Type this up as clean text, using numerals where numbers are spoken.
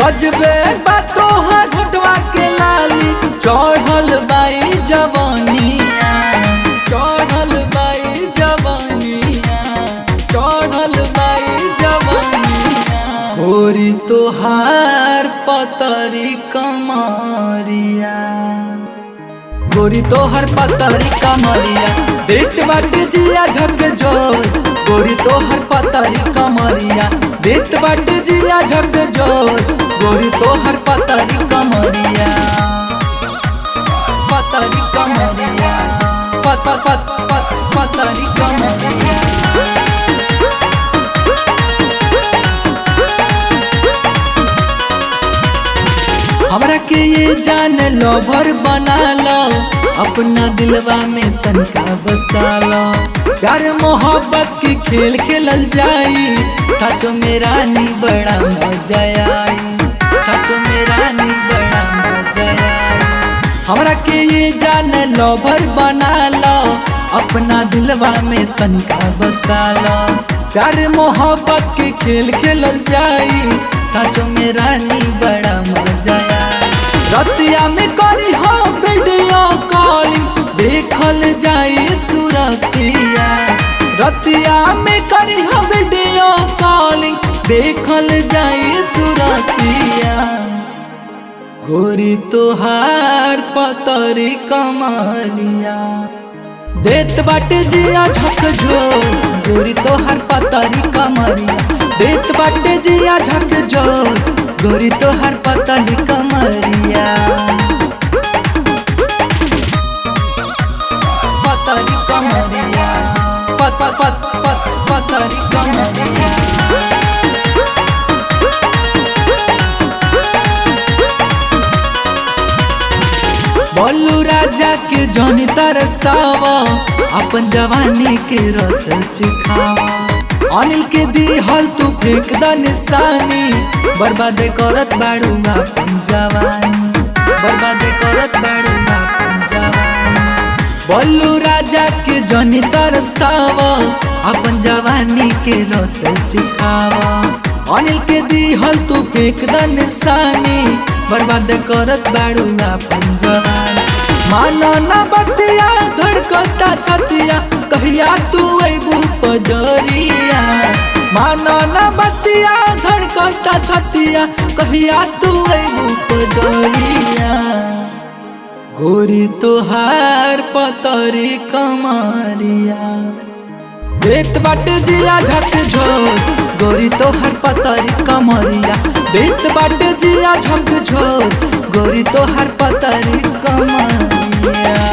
गजबे बातो हटवा के लाली चढ़ल बाई जवानिया, चढ़ल बाई जवानिया, चढ़ल बाई जवानिया। गोरी तोहार पतरी कमरिया, गोरी तोहर पतरी कमरिया, देख बाटे जिया झकझोर। गोरी तोहर पतरी कमरिया, देख बाटे जिया झकझोर। गोरी तोहर पतरी कमरिया, पतरी कमरिया, पतरी कमरिया। हमरा के ये जान लो भर बना लो, अपना दिलवा में तनका बसा लो। प्यार मोहब्बत की खेल खेलल जाई, सचो में रानी बड़ा मजा आई, सचो में रानी बड़ा मजा आई। हमरा के ये जान लो भर बना लो, अपना दिलवा में तनका बसा लो। प्यार मोहब्बत की खेल खेलल जाई, सचो में रानी बड़ा मजा आई। रतिया में करी हो वीडियो कॉलिंग, देखल जाई सुरतिया। रतिया में करी हो वीडियो कॉलिंग, देखल जाई सुरतिया। गोरी तोहार पतरी कमरिया, देत बाटे जिया झकझोर। गोरी तोहार पतरी कमरिया, देत बाटे जिया झकझोर। गोरी तोहार पतरी कमरिया, पतरी कमरिया, पतरी कमरिया। बोलू राजा के जौनी तरसावा, अपन जवानी के रस चिखावा। अनिल के दिहल तू फेंक द निशानी, बर्बाद करत बाड़ू अपन जवानी, बर्बाद करत बाड़ू अपन जवानी। बोलू राजा के जौनी तरसावा, अपन जवानी के रस चिखावा। अनिल के दिहल तू फेंक द निशानी, बर्बाद करत बाड़ू अपन जवानी। मानो ना बतिया धड़कता छतिया, कहिया तू अइबू पजरिया। मानो ना बतिया धड़कता छतिया, कहिया तू अइबू पजरिया। गोरी तोहार पतरी कमरिया, देत बाटे जिया झकझोर। गोरी तोहर पतरी कमरिया, देत बाटे जिया झकझोर। गोरी तोहर पतरी कमरिया।